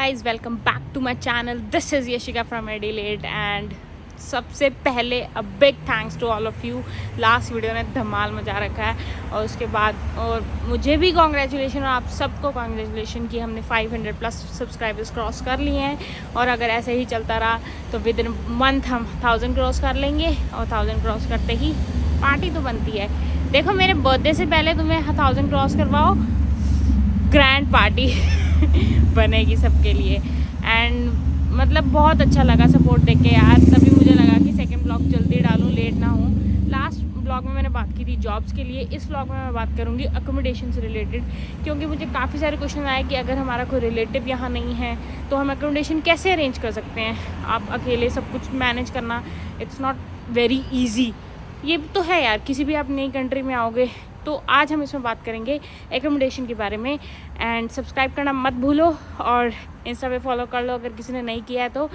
guys, welcome back to my channel. This is Yashika from Adelaide and सबसे पहले a big thanks to all of you. Last video ने धमाल मचा रखा है और उसके बाद और मुझे भी कॉन्ग्रेचुलेशन और आप सबको कॉन्ग्रेचुलेशन कि हमने 500 प्लस सब्सक्राइबर्स क्रॉस कर लिए हैं और अगर ऐसे ही चलता रहा तो विद इन मंथ हम 1000 क्रॉस कर लेंगे और 1000 क्रॉस करते ही पार्टी तो बनती है. देखो मेरे बर्थडे से पहले तुम्हें 1000 क्रॉस करवाओ, ग्रैंड पार्टी बनेगी सबके लिए. एंड मतलब बहुत अच्छा लगा सपोर्ट देख के यार. तभी मुझे लगा कि सेकंड ब्लॉग जल्दी डालूं, लेट ना हूँ. लास्ट ब्लॉग में मैंने बात की थी जॉब्स के लिए. इस ब्लॉग में मैं बात करूँगी अकोमोडेशन से रिलेटेड, क्योंकि मुझे काफ़ी सारे क्वेश्चन आए कि अगर हमारा कोई रिलेटिव यहाँ नहीं है तो हम अकोमोडेशन कैसे अरेंज कर सकते हैं. आप अकेले सब कुछ मैनेज करना, इट्स नॉट वेरी ईजी. ये तो है यार, किसी भी आप नई कंट्री में आओगे तो आज हम इसमें बात करेंगे एकोमोडेशन के बारे में. एंड सब्सक्राइब करना मत भूलो और इंस्टा पे फॉलो कर लो अगर किसी ने नहीं किया है तो.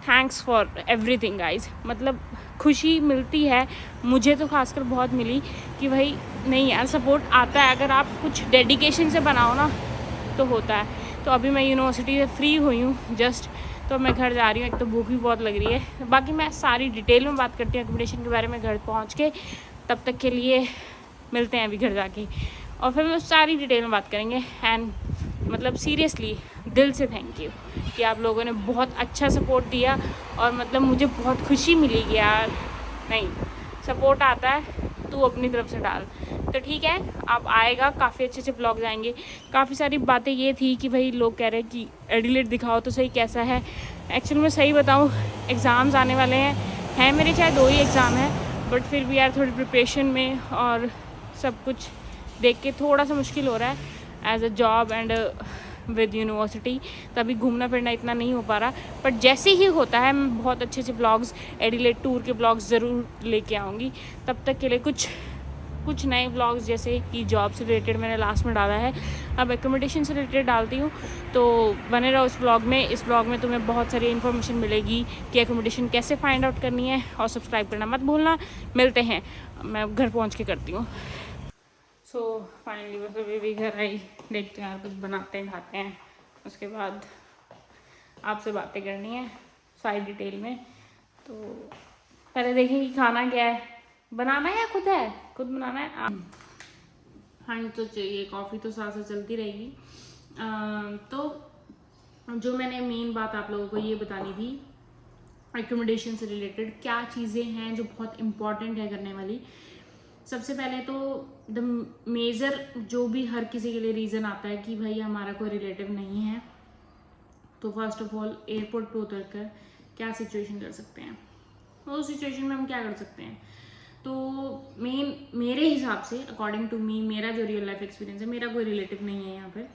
Thanks for everything guys. मतलब खुशी मिलती है, मुझे तो खासकर बहुत मिली कि भाई नहीं यार सपोर्ट आता है. अगर आप कुछ डेडिकेशन से बनाओ ना तो होता है. तो अभी मैं यूनिवर्सिटी से फ्री हुई हूँ जस्ट, तो मैं घर जा रही हूँ. एक तो भूख भी बहुत लग रही है. बाकी मैं सारी डिटेल में बात करती हूँ एकोमोडेशन के बारे में घर पहुँच के. तब तक के लिए मिलते हैं अभी घर जाके और फिर मैं सारी डिटेल में बात करेंगे. एंड मतलब सीरियसली दिल से थैंक यू कि आप लोगों ने बहुत अच्छा सपोर्ट दिया और मतलब मुझे बहुत खुशी मिली कि यार नहीं सपोर्ट आता है तू अपनी तरफ से डाल. तो ठीक है, अब आएगा, काफ़ी अच्छे अच्छे ब्लॉग्स आएंगे. काफ़ी सारी बातें ये थी कि भाई लोग कह रहे हैं कि एडिलेड दिखाओ तो सही कैसा है. एक्चुअली मैं सही बताऊँ, एग्ज़ाम्स आने वाले हैं मेरे चाहे 2 ही एग्ज़ाम हैं, बट फिर भी यार थोड़ी प्रिपरेशन में और सब कुछ देख के थोड़ा सा मुश्किल हो रहा है as a job and with university. तभी घूमना फिरना इतना नहीं हो पा रहा. बट जैसे ही होता है मैं बहुत अच्छे अच्छे ब्लॉग्स, एडिलेड टूर के ब्लॉग्स ज़रूर लेके आऊँगी. तब तक के लिए कुछ नए ब्लॉग्स जैसे कि जॉब से रिलेटेड मैंने लास्ट में डाला है, अब एकोमोडेशन से रिलेटेड डालती हूँ. तो बने रहो इस ब्लॉग में. इस ब्लॉग में तुम्हें बहुत सारी इन्फॉर्मेशन मिलेगी कि एकोमोडेशन कैसे फाइंड आउट करनी है. और सब्सक्राइब करना मत भूलना. मिलते हैं, मैं घर पहुँच के करती हूँ. सो फाइनली बस अभी भी घर आई. देखते हैं यार कुछ बनाते हैं, खाते हैं, उसके बाद आपसे बातें करनी है सारी डिटेल में. तो पहले देखें कि खाना क्या है, बनाना है या खुद बनाना है. हाँ ये तो चाहिए, कॉफ़ी तो साथ साथ चलती रहेगी. तो जो मैंने मेन बात आप लोगों को ये बतानी थी एकोमोडेशन से रिलेटेड, क्या चीज़ें हैं जो बहुत इम्पॉर्टेंट है करने वाली. सबसे पहले तो द मेजर जो भी हर किसी के लिए रीज़न आता है कि भाई हमारा कोई रिलेटिव नहीं है, तो फर्स्ट ऑफ ऑल एयरपोर्ट पे उतर कर क्या सिचुएशन कर सकते हैं. उस सिचुएशन में हम क्या कर सकते हैं, तो मेरे हिसाब से अकॉर्डिंग टू मी, मेरा जो रियल लाइफ एक्सपीरियंस है, मेरा कोई रिलेटिव नहीं है यहाँ पर.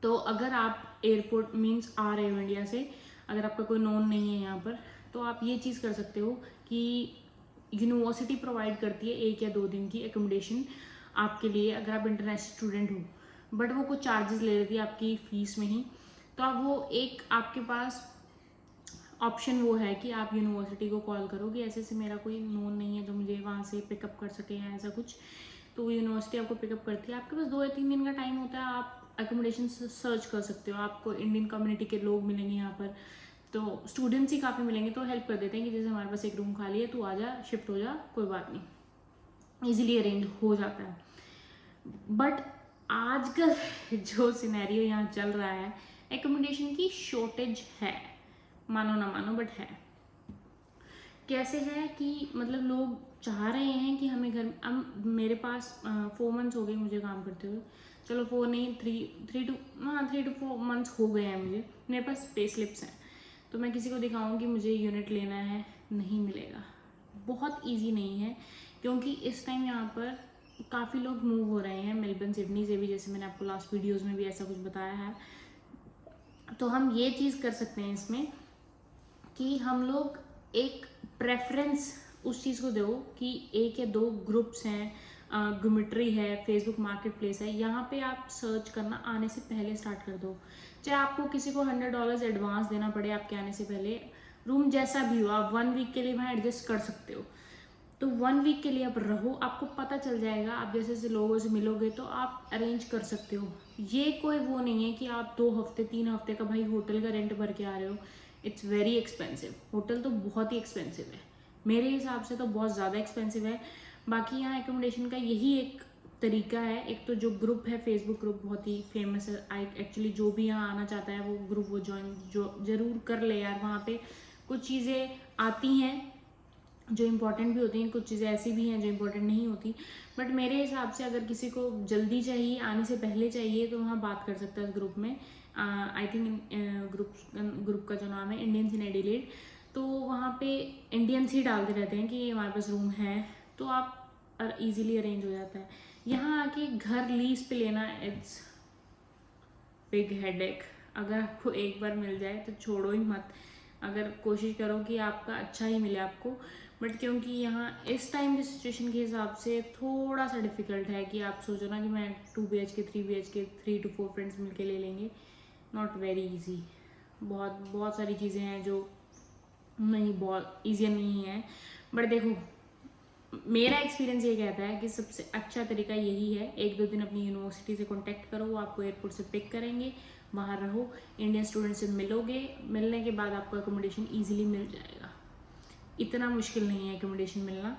तो अगर आप एयरपोर्ट मीन्स आ रहे हो इंडिया से, अगर आपका कोई नोन नहीं है यहाँ पर, तो आप ये चीज़ कर सकते हो कि यूनिवर्सिटी प्रोवाइड करती है 1 या 2 दिन की एकोमोडेशन आपके लिए अगर आप इंटरनेशनल स्टूडेंट हो. बट वो कुछ चार्जेस ले लेती है आपकी फ़ीस में ही. तो आप वो एक आपके पास ऑप्शन वो है कि आप यूनिवर्सिटी को कॉल करो कि ऐसे ऐसे मेरा कोई नोन नहीं है जो मुझे वहाँ से पिकअप कर सके या ऐसा कुछ. तो यूनिवर्सिटी आपको पिकअप करती है. आपके पास 2 या 3 दिन का टाइम होता है. आप एकोमोडेशन सर्च कर सकते हो. आपको इंडियन कम्युनिटी के लोग मिलेंगे यहाँ पर, तो स्टूडेंट्स ही काफ़ी मिलेंगे, तो हेल्प कर देते हैं कि जैसे हमारे पास एक रूम खाली है, तू आ जा, शिफ्ट हो जा, कोई बात नहीं, इजीली अरेंज हो जाता है. बट आजकल जो सिनेरियो यहाँ चल रहा है, एकोमोडेशन की शॉर्टेज है, मानो ना मानो बट है. कैसे है कि मतलब लोग चाह रहे हैं कि हमें घर, अब मेरे पास 4 मंथ्स हो गए मुझे काम करते हुए. चलो 4 नहीं, 3 to 4 मंथ्स हो गए हैं मुझे. मेरे पास पे स्लिप्स हैं, तो मैं किसी को दिखाऊं कि मुझे यूनिट लेना है, नहीं मिलेगा. बहुत इजी नहीं है, क्योंकि इस टाइम यहाँ पर काफ़ी लोग मूव हो रहे हैं मेलबर्न, सिडनी से भी, जैसे मैंने आपको लास्ट वीडियोस में भी ऐसा कुछ बताया है. तो हम ये चीज़ कर सकते हैं इसमें कि हम लोग एक प्रेफरेंस उस चीज़ को दो कि 1 या 2 ग्रुप्स हैं, गुमिट्री है, फेसबुक मार्केट प्लेस है, यहाँ पे आप सर्च करना आने से पहले स्टार्ट कर दो. चाहे आपको किसी को $100 एडवांस देना पड़े आपके आने से पहले, रूम जैसा भी हो, आप 1 वीक के लिए वहाँ एडजस्ट कर सकते हो. तो 1 वीक के लिए आप रहो, आपको पता चल जाएगा। आप जैसे जैसे लोगों से मिलोगे तो आप अरेंज कर सकते हो। ये कोई वो नहीं है कि आप 2 हफ्ते 3 हफ्ते का भाई होटल का रेंट भर के आ रहे हो। It's very expensive. होटल तो बहुत ही एक्सपेंसिव है, मेरे हिसाब से तो बहुत ज़्यादा एक्सपेंसिव है। बाकी यहाँ एकोमोडेशन का यही एक तरीका है। एक तो जो ग्रुप है, फेसबुक ग्रुप बहुत ही फेमस है। आई एक्चुअली जो भी यहाँ आना चाहता है वो ग्रुप वो ज्वाइन जो ज़रूर कर ले यार। वहाँ पे कुछ चीज़ें आती हैं जो इम्पोर्टेंट भी होती हैं, कुछ चीज़ें ऐसी भी हैं जो इम्पोर्टेंट नहीं होती। बट मेरे हिसाब से अगर किसी को जल्दी चाहिए, आने से पहले चाहिए, तो वहाँ बात कर सकता है उस ग्रुप में। आई थिंक ग्रुप का जो नाम है इंडियंस इन एडिलेड, तो वहाँ पे इंडियंस ही डालते रहते हैं कि हमारे पास रूम है, तो आप इजीली अरेंज हो जाता है। यहाँ आके घर लीज पे लेना इट्स बिग हेडेक। अगर आपको एक बार मिल जाए तो छोड़ो ही मत, अगर कोशिश करो कि आपका अच्छा ही मिले आपको। बट क्योंकि यहाँ इस टाइम की सिचुएशन के हिसाब से थोड़ा सा डिफ़िकल्ट है कि आप सोचो ना कि मैं 2 BHK 3 BHK 3 to 4 फ्रेंड्स मिलके ले लेंगे, नॉट वेरी ईजी। बहुत सारी चीज़ें हैं जो नहीं, बहुत ईजी नहीं है। बट देखो, मेरा एक्सपीरियंस ये कहता है कि सबसे अच्छा तरीका यही है, 1-2 दिन अपनी यूनिवर्सिटी से कांटेक्ट करो, वो आपको एयरपोर्ट से पिक करेंगे, वहाँ रहो, इंडियन स्टूडेंट से मिलोगे, मिलने के बाद आपको एकोमोडेशन इजीली मिल जाएगा। इतना मुश्किल नहीं है एकोमोडेशन मिलना।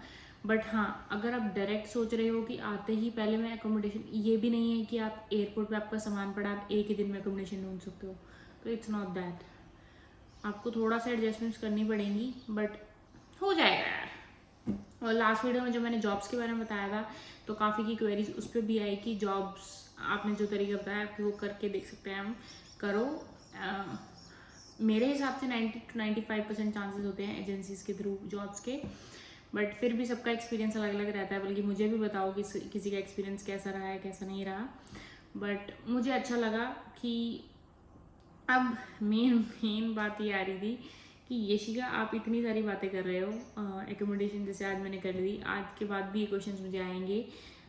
बट हाँ, अगर आप डायरेक्ट सोच रहे हो कि आते ही पहले मैं एकोमोडेशन, ये भी नहीं है कि आप एयरपोर्ट पे आपका सामान पड़ा आप एक ही दिन में एकोमोडेशन ढूंढ सकते हो, तो इट्स नॉट दैट। आपको थोड़ा सा एडजस्टमेंट्स करनी पड़ेंगी, बट हो जाएगा यार। और लास्ट वीडियो में जो मैंने जॉब्स के बारे में बताया था, तो काफ़ी की क्वेरीज उस पर भी आई कि जॉब्स आपने जो तरीका बताया कि वो करके देख सकते हैं हम, करो। मेरे हिसाब से 90 to 95% चांसेस होते हैं एजेंसीज के थ्रू जॉब्स के। बट फिर भी सबका एक्सपीरियंस अलग अलग रहता है, बल्कि मुझे भी बताओ कि किसी का एक्सपीरियंस कैसा रहा है कैसा नहीं रहा। बट मुझे अच्छा लगा कि अब मेन बात ये आ रही थी कि यशिका आप इतनी सारी बातें कर रहे हो एकोमोडेशन, जैसे आज मैंने कर ली, आज के बाद भी ये क्वेश्चंस मुझे आएंगे।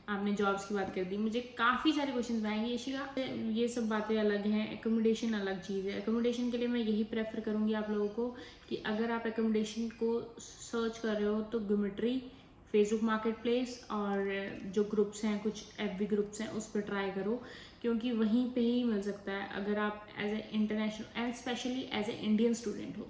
आपने जॉब्स की बात कर दी, मुझे काफ़ी सारे क्वेश्चंस आएंगे यशिका। ये सब बातें अलग हैं, एकोमोडेशन अलग चीज़ है। एकोमोडेशन के लिए मैं यही प्रेफर करूँगी आप लोगों को कि अगर आप एकोमोडेशन को सर्च कर रहे हो तो गुमिट्री, फेसबुक मार्केट प्लेस और जो ग्रुप्स हैं, कुछ FB ग्रुप्स हैं, उस पर ट्राई करो, क्योंकि वहीं पे ही मिल सकता है। अगर आप as a international and specially as a Indian student हो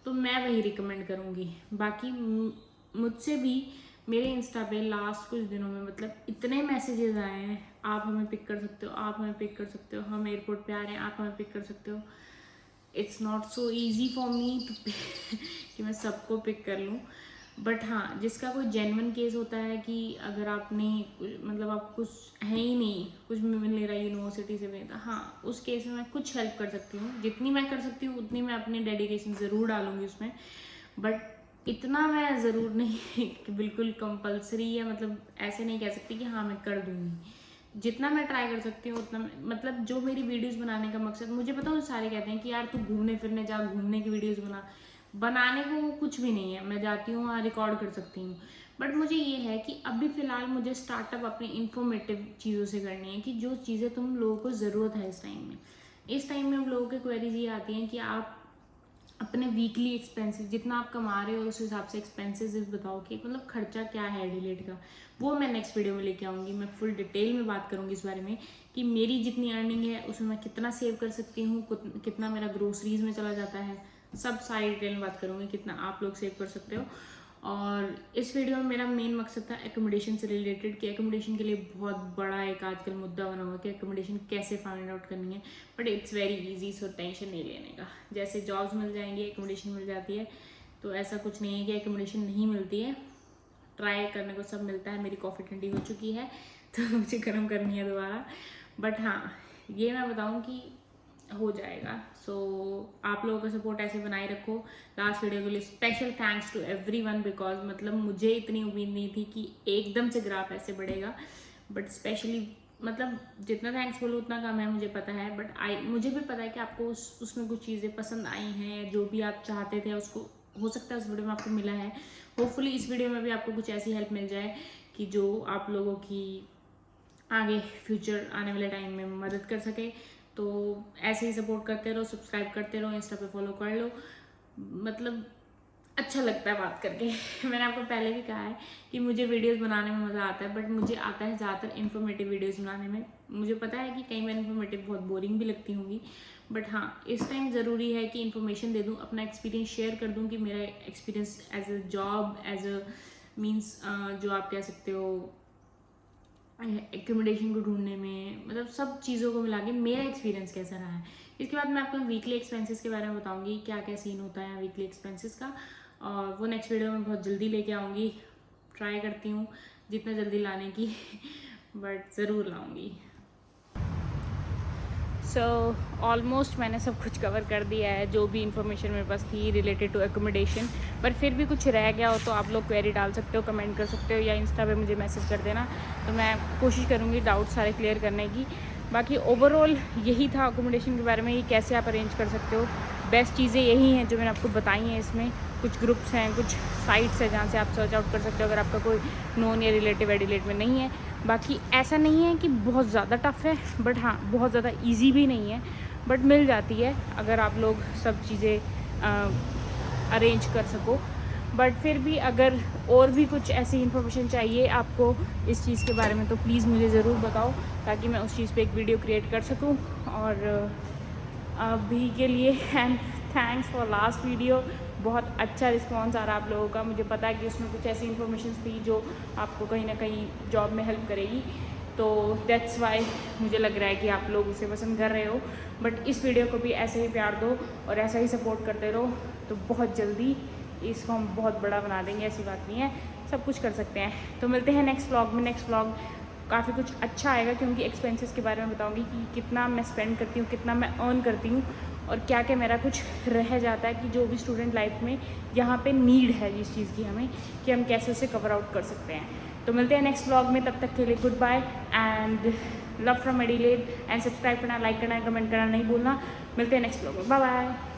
तो मैं वही रिकमेंड करूँगी। बाकी मुझसे भी मेरे इंस्टा पे लास्ट कुछ दिनों में मतलब इतने मैसेजेस आए हैं, आप हमें पिक कर सकते हो, आप हमें पिक कर सकते हो, हम एयरपोर्ट पे आ रहे हैं, आप हमें पिक कर सकते हो। It's not so easy for me to कि मैं सबको पिक कर लूँ। बट हाँ, जिसका कोई जेन्युइन केस होता है कि अगर आपने मतलब आप कुछ है ही नहीं, कुछ भी मिल नहीं रहा यूनिवर्सिटी से भी, तो हाँ उस केस में मैं कुछ हेल्प कर सकती हूँ। जितनी मैं कर सकती हूँ उतनी मैं अपनी डेडिकेशन ज़रूर डालूंगी उसमें। बट इतना मैं ज़रूर नहीं कि बिल्कुल कंपलसरी है, मतलब ऐसे नहीं कह सकती कि हाँ मैं कर दूँगी। जितना मैं ट्राई कर सकती हूँ उतना मतलब जो मेरी वीडियोस बनाने का मकसद, मुझे पता है सारे कहते हैं कि यार तू घूमने फिरने जा, घूमने की वीडियोस बनाने को कुछ भी नहीं है। मैं जाती हूँ वहाँ रिकॉर्ड कर सकती हूँ। बट मुझे ये है कि अभी फ़िलहाल मुझे स्टार्टअप अपनी इन्फॉर्मेटिव चीज़ों से करनी है, कि जो चीज़ें तुम लोगों को ज़रूरत है इस टाइम में हम लोगों के क्वेरीज ये आती हैं कि आप अपने वीकली एक्सपेंसेस जितना आप कमा रहे हो उस हिसाब से एक्सपेंसेस बताओ कि मतलब खर्चा क्या है एडिलेड का। वो मैं नेक्स्ट वीडियो में लेके आऊँगी, मैं फुल डिटेल में बात करूँगी इस बारे में कि मेरी जितनी अर्निंग है उसमें मैं कितना सेव कर सकती हूँ, कितना मेरा ग्रोसरीज में चला जाता है, सब सारी डिटेल में बात करूँगी, कितना आप लोग सेव कर सकते हो। और इस वीडियो में मेरा मेन मकसद था एकोमोडेशन से रिलेटेड, कि एकोमोडेशन के लिए बहुत बड़ा एक आजकल मुद्दा बना हुआ कि एकोमोडेशन कैसे फाइंड आउट करनी है। But it's very easy, so tension नहीं लेने का। जैसे जॉब्स मिल जाएंगी, एकोमोडेशन मिल जाती है, तो ऐसा कुछ नहीं है कि एकोमोडेशन नहीं मिलती है। ट्राई करने को सब मिलता है। मेरी कॉफ़ी ठंडी हो चुकी है तो मुझे गर्म करनी है दोबारा। बट हाँ, ये मैं बताऊँ कि हो जाएगा। सो आप लोगों का सपोर्ट ऐसे बनाए रखो। लास्ट वीडियो के लिए special thanks to everyone, because मतलब मुझे इतनी उम्मीद नहीं थी कि एकदम से ग्राफ ऐसे बढ़ेगा। बट स्पेशली मतलब जितना थैंक्स बोलो उतना कम है, मुझे पता है। बट मुझे भी पता है कि आपको उसमें कुछ चीज़ें पसंद आई हैं, जो भी आप चाहते थे उसको हो सकता है उस वीडियो में आपको मिला है। होपफुली इस वीडियो में भी आपको कुछ ऐसी हेल्प मिल जाए कि जो आप लोगों की आगे फ्यूचर आने वाले टाइम में मदद कर सके। तो ऐसे ही सपोर्ट करते रहो, सब्सक्राइब करते रहो, इंस्टा पे फॉलो कर लो। मतलब अच्छा लगता है बात करके। मैंने आपको पहले भी कहा है कि मुझे वीडियोस बनाने में मज़ा आता है, बट मुझे आता है ज़्यादातर इन्फॉर्मेटिव वीडियोस बनाने में। मुझे पता है कि कई बार इन्फॉर्मेटिव बहुत बोरिंग भी लगती होंगी, बट हाँ, इस टाइम ज़रूरी है कि इन्फॉर्मेशन दे दूँ, अपना एक्सपीरियंस शेयर कर दूँ कि मेरा experience as a job, as a means जो आप कह सकते हो एकोमोडेशन को ढूंढने में, मतलब सब चीज़ों को मिला के मेरा एक्सपीरियंस कैसा रहा है। इसके बाद मैं आपको वीकली एक्सपेंसेस के बारे में बताऊंगी, क्या क्या सीन होता है वीकली एक्सपेंसेस का, और वो नेक्स्ट वीडियो में बहुत जल्दी लेके आऊँगी। ट्राई करती हूँ जितना जल्दी लाने की बट ज़रूर लाऊँगी। सो ऑलमोस्ट मैंने सब कुछ कवर कर दिया है, जो भी इंफॉर्मेशन मेरे पास थी रिलेटेड टू एकोमोडेशन। पर फिर भी कुछ रह गया हो तो आप लोग क्वेरी डाल सकते हो, कमेंट कर सकते हो, या इंस्टा पे मुझे मैसेज कर देना, तो मैं कोशिश करूँगी डाउट सारे क्लियर करने की। बाकी ओवरऑल यही था अकोमोडेशन के बारे में, ये कैसे आप अरेंज कर सकते हो। बेस्ट चीज़ें यही हैं जो मैंने आपको बताई हैं। इसमें कुछ ग्रुप्स हैं, कुछ साइट्स हैं जहाँ से आप सर्च आउट कर सकते हो अगर आपका कोई नोन या रिलेटिव एडिलेट में नहीं है। बाकी ऐसा नहीं है कि बहुत ज़्यादा टफ है, बट हाँ बहुत ज़्यादा इजी भी नहीं है, बट मिल जाती है अगर आप लोग सब चीज़ें अरेंज कर सको। बट फिर भी अगर और भी कुछ ऐसी इन्फॉर्मेशन चाहिए आपको इस चीज़ के बारे में तो प्लीज़ मुझे ज़रूर बताओ, ताकि मैं उस चीज़ पे एक वीडियो क्रिएट कर सकूं। और अभी के लिए and thanks for last video. बहुत अच्छा रिस्पांस आ रहा है आप लोगों का। मुझे पता है कि उसमें कुछ ऐसी इन्फॉर्मेशन थी जो आपको कहीं ना कहीं जॉब में हेल्प करेगी, तो दैट्स वाई मुझे लग रहा है कि आप लोग उसे पसंद कर रहे हो। बट इस वीडियो को भी ऐसे ही प्यार दो और ऐसा ही सपोर्ट करते रहो, तो बहुत जल्दी इसको हम बहुत बड़ा बना देंगे। ऐसी बात नहीं है, सब कुछ कर सकते हैं। तो मिलते हैं नेक्स्ट व्लॉग में। नेक्स्ट व्लॉग काफ़ी कुछ अच्छा आएगा, क्योंकि एक्सपेंसेस के बारे में बताऊंगी कि कितना मैं स्पेंड करती हूँ, कितना मैं अर्न करती हूँ, और क्या क्या मेरा कुछ रह जाता है कि जो भी स्टूडेंट लाइफ में यहाँ पे नीड है जिस चीज़ की हमें, कि हम कैसे उसे कवर आउट कर सकते हैं। तो मिलते हैं नेक्स्ट व्लॉग में, तब तक के लिए good bye and love from Adelaide. And subscribe करना, लाइक करना, कमेंट करना नहीं भूलना। मिलते हैं नेक्स्ट व्लॉग में, बाय बाय।